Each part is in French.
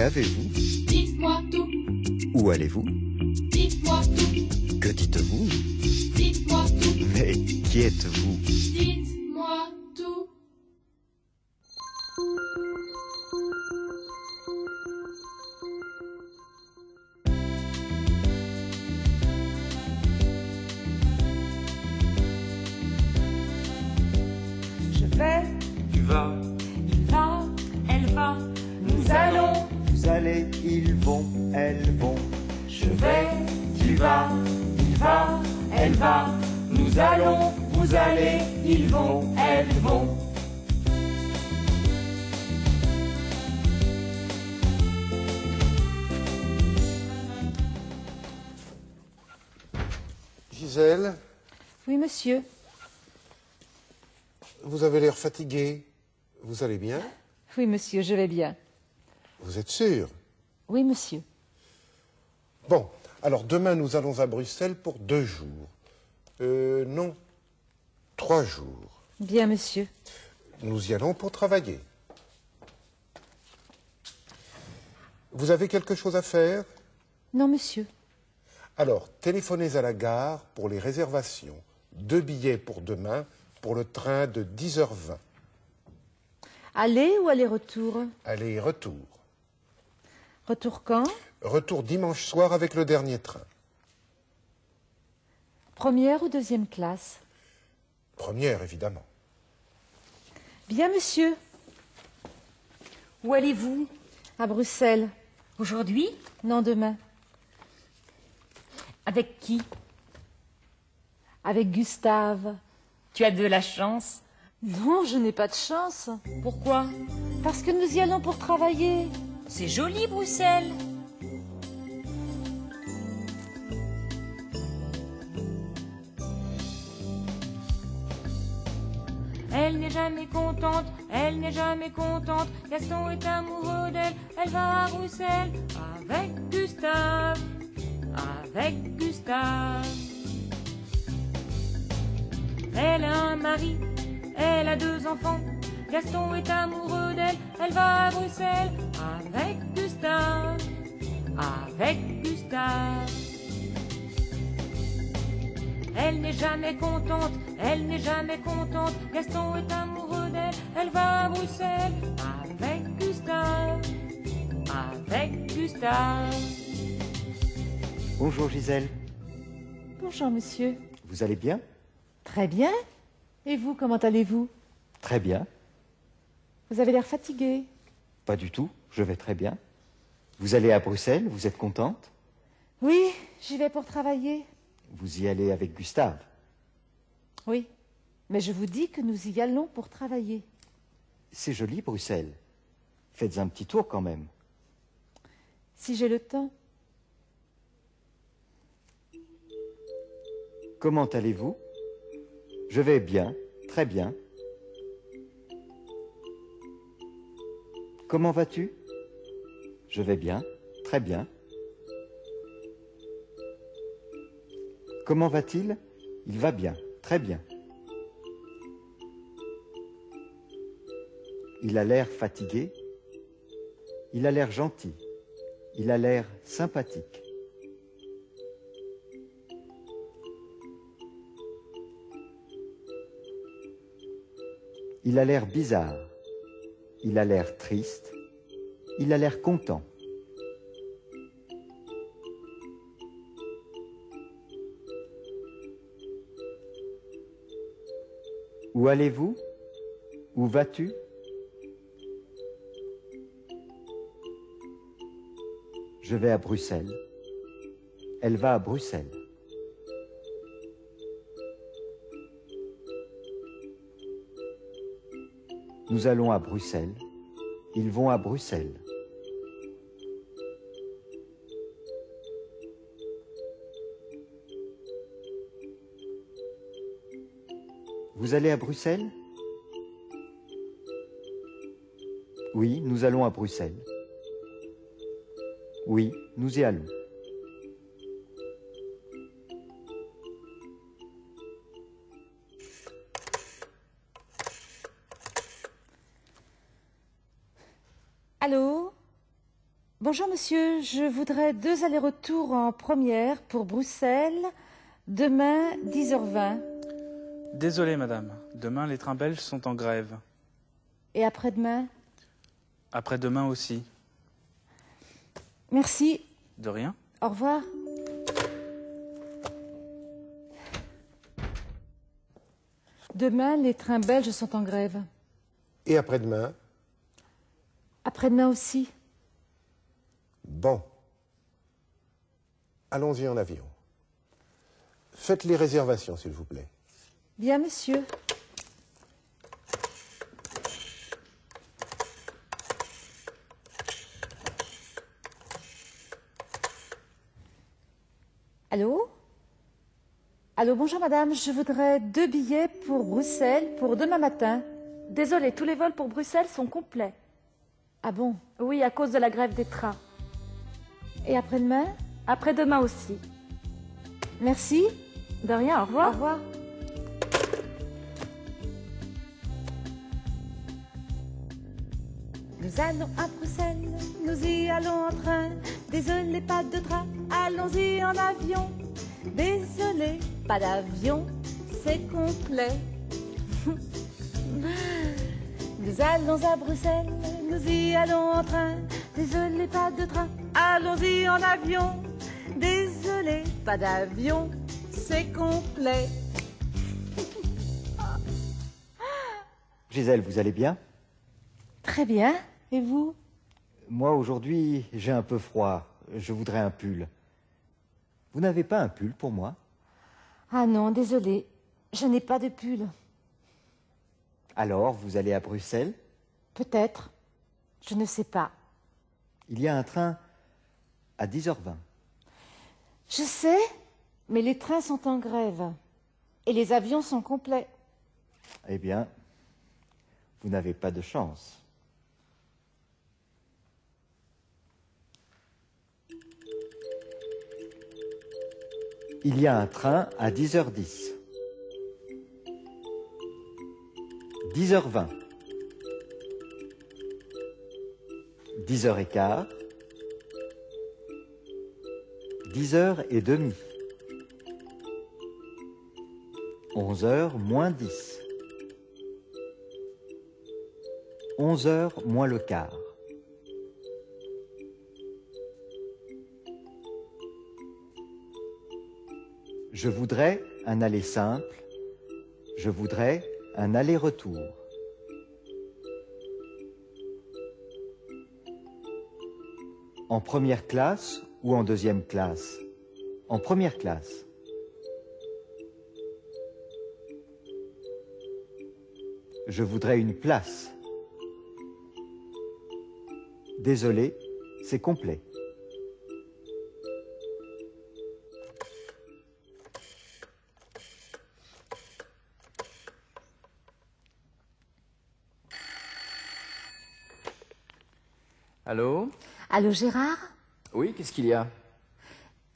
qu'avez-vous? Dites-moi tout, Où allez-vous? dites-moi tout, Que dites-vous? dites-moi tout, Mais qui êtes-vous? dites-moi tout. Je vais, Tu vas, il va, elle va, nous allons. Vous allez, ils vont, elles vont. Je vais, tu vas, il va, elle va, nous allons. Vous allez, ils vont, elles vont. Gisèle, Oui, monsieur. vous avez l'air fatiguée. Vous allez bien? Oui, monsieur, je vais bien. Vous êtes sûre? Oui, monsieur. Bon, alors demain nous allons à Bruxelles pour 2 jours. Non, 3 jours. Bien, monsieur. Nous y allons pour travailler. Vous avez quelque chose à faire? Non, monsieur. Alors, téléphonez à la gare pour les réservations. 2 billets pour demain pour le train de 10h20. Aller ou aller-retour? Aller et retour. Retour quand? Retour dimanche soir avec le dernier train. Première ou deuxième classe? Première, évidemment. Bien, monsieur. Où allez-vous? À Bruxelles. Aujourd'hui? Non, demain. Avec qui? Avec Gustave. Tu as de la chance. Non, je n'ai pas de chance. Pourquoi? Parce que nous y allons pour travailler. C'est joli, Bruxelles. Elle n'est jamais contente, elle n'est jamais contente. Gaston est amoureux d'elle, elle va à Bruxelles avec Gustave, avec Gustave. Elle a un mari, elle a 2 enfants. Gaston est amoureux d'elle, elle va à Bruxelles avec Gustave, avec Gustave. Elle n'est jamais contente, elle n'est jamais contente. Gaston est amoureux d'elle, elle va à Bruxelles avec Gustave, avec Gustave. Bonjour Gisèle, Bonjour, monsieur. vous allez bien? Très bien. Et vous, comment allez-vous? Très bien. Vous avez l'air fatigué. Pas du tout, je vais très bien. Vous allez à Bruxelles, vous êtes contente? Oui, j'y vais pour travailler. Vous y allez avec Gustave. Oui. Mais je vous dis que nous y allons pour travailler. C'est joli Bruxelles. Faites un petit tour quand même. Si j'ai le temps. Comment allez-vous? Je vais bien, très bien. Comment vas-tu? Je vais bien, très bien. Comment va-t-il? Il va bien, très bien. Il a l'air fatigué. Il a l'air gentil. Il a l'air sympathique. Il a l'air bizarre. Il a l'air triste. Il a l'air content. Où allez-vous? Où vas-tu? Je vais à Bruxelles. Elle va à Bruxelles. Nous allons à Bruxelles. Ils vont à Bruxelles. Vous allez à Bruxelles? Oui, nous allons à Bruxelles. Oui, nous y allons. Allô? Bonjour monsieur, je voudrais 2 allers-retours en première pour Bruxelles, demain 10h20. Désolé, madame. Demain, les trains belges sont en grève. Et après-demain? Après-demain aussi. Merci. De rien. Au revoir. Demain, les trains belges sont en grève. Et après-demain? Après-demain aussi. Bon. Allons-y en avion. Faites les réservations, s'il vous plaît. Bien, monsieur. Allô? Allô, bonjour madame, je voudrais 2 billets pour Bruxelles pour demain matin. Désolée, tous les vols pour Bruxelles sont complets. Ah bon? Oui, à cause de la grève des trains. Et après-demain? Après-demain aussi. Merci. De rien, au revoir. Au revoir. Nous allons à Bruxelles, nous y allons en train. Désolé, pas de train, allons-y en avion. Désolé, pas d'avion, c'est complet. Nous allons à Bruxelles, nous y allons en train. Désolé, pas de train, allons-y en avion. Désolé, pas d'avion, c'est complet. Gisèle, vous allez bien? Très bien, et vous? Moi, aujourd'hui, j'ai un peu froid. Je voudrais un pull. Vous n'avez pas un pull pour moi? Ah non, désolé, je n'ai pas de pull. Alors, vous allez à Bruxelles? Peut-être, je ne sais pas. Il y a un train à 10h20. Je sais, mais les trains sont en grève. Et les avions sont complets. Eh bien, vous n'avez pas de chance. Il y a un train à 10h10. 10h20. 10h15. 10h30. 11h moins 10. 11h moins le quart. Je voudrais un aller simple. Je voudrais un aller-retour. En première classe ou en deuxième classe? En première classe. Je voudrais une place. Désolé, c'est complet. Allô? Allô, Gérard? Oui, qu'est-ce qu'il y a?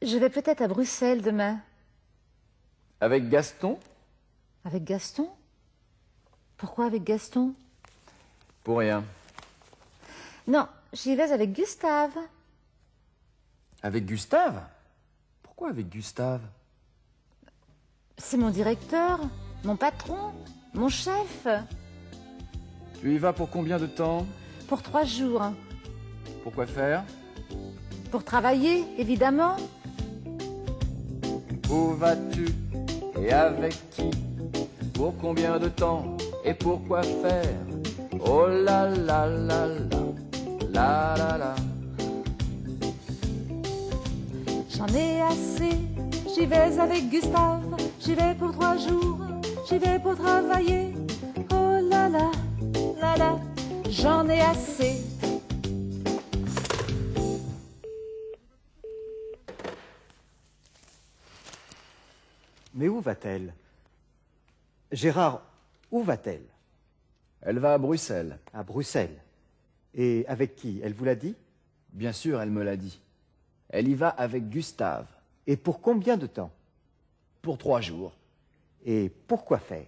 Je vais peut-être à Bruxelles demain. Avec Gaston? Avec Gaston? Pourquoi avec Gaston? Pour rien. Non, j'y vais avec Gustave. Avec Gustave? Pourquoi avec Gustave? C'est mon directeur, mon patron, mon chef. Tu y vas pour combien de temps? Pour 3 jours. Pour quoi faire? Pour travailler, évidemment. Où vas-tu? Et avec qui? Pour combien de temps? Et pour quoi faire? Oh là là là là, là là là. J'en ai assez, j'y vais avec Gustave. J'y vais pour 3 jours, j'y vais pour travailler. Oh là là, j'en ai assez. Mais où va-t-elle? Gérard, où va-t-elle? Elle va à Bruxelles. À Bruxelles. Et avec qui? Elle vous l'a dit? Bien sûr, elle me l'a dit. Elle y va avec Gustave. Et pour combien de temps? Pour 3 jours. Et pourquoi faire?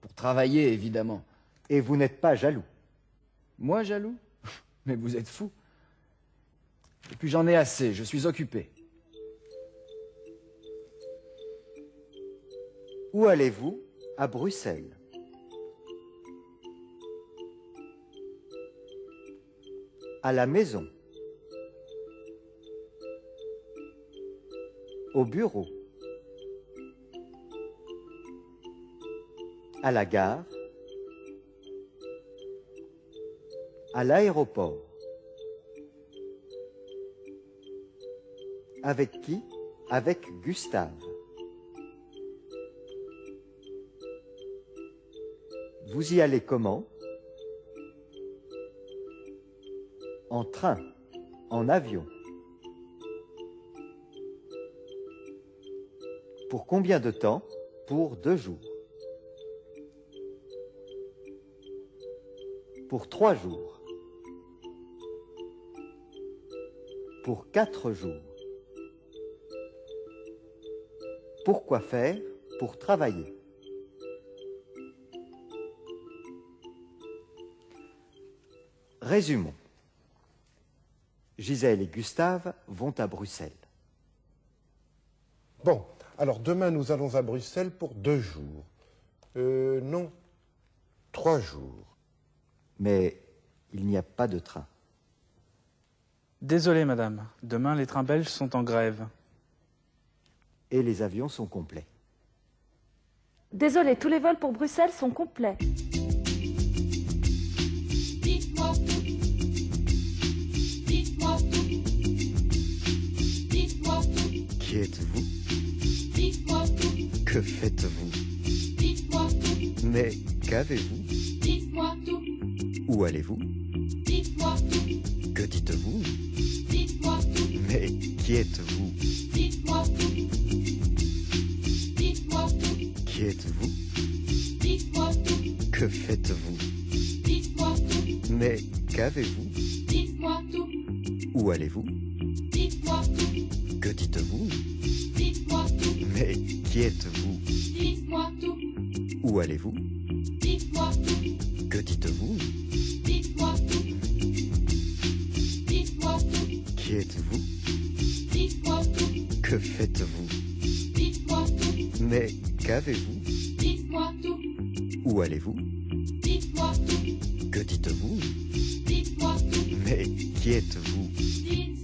Pour travailler, évidemment. Et vous n'êtes pas jaloux? Moi, jaloux? Mais vous êtes fou. Et puis j'en ai assez, je suis occupé. Où allez-vous? À Bruxelles. À la maison. Au bureau. À la gare. À l'aéroport. Avec qui? Avec Gustave. Vous y allez comment? En train, en avion. Pour combien de temps? Pour 2 jours. Pour 3 jours. Pour 4 jours. Pourquoi faire? Pour travailler. Résumons. Gisèle et Gustave vont à Bruxelles. Bon, alors demain nous allons à Bruxelles pour 2 jours. Non, 3 jours. Mais il n'y a pas de train. Désolé, madame. Demain, les trains belges sont en grève. Et les avions sont complets. Désolé, tous les vols pour Bruxelles sont complets. Dites-moi tout. Dites-moi tout. Dites-moi tout. Qui êtes-vous? Dites-moi tout. Que faites-vous? Dites-moi tout. Mais qu'avez-vous? Dites-moi tout. Où allez-vous? Dites-moi tout. Que dites-vous? Dites-moi tout. Mais qui êtes-vous? Dites-moi tout. Dites-moi tout. Qui êtes-vous? Dites-moi tout. Que faites-vous? Dites-moi tout. Mais qu'avez-vous? Dites-moi tout. Où allez-vous? Dites-moi tout. Que dites-vous? Dites-moi tout. Mais qui êtes-vous? Dites-moi tout. Où allez-vous? Dites-moi tout. Que dites-vous? Dites-moi tout. Dites-moi tout. Qui êtes-vous? Dites-moi tout. Que faites-vous? Dites-moi tout. Mais qu'avez-vous? Dites-moi tout. Où allez-vous? Dites-moi tout. Que dites-vous? Dites-moi tout. Mais qui êtes-vous? Dites-moi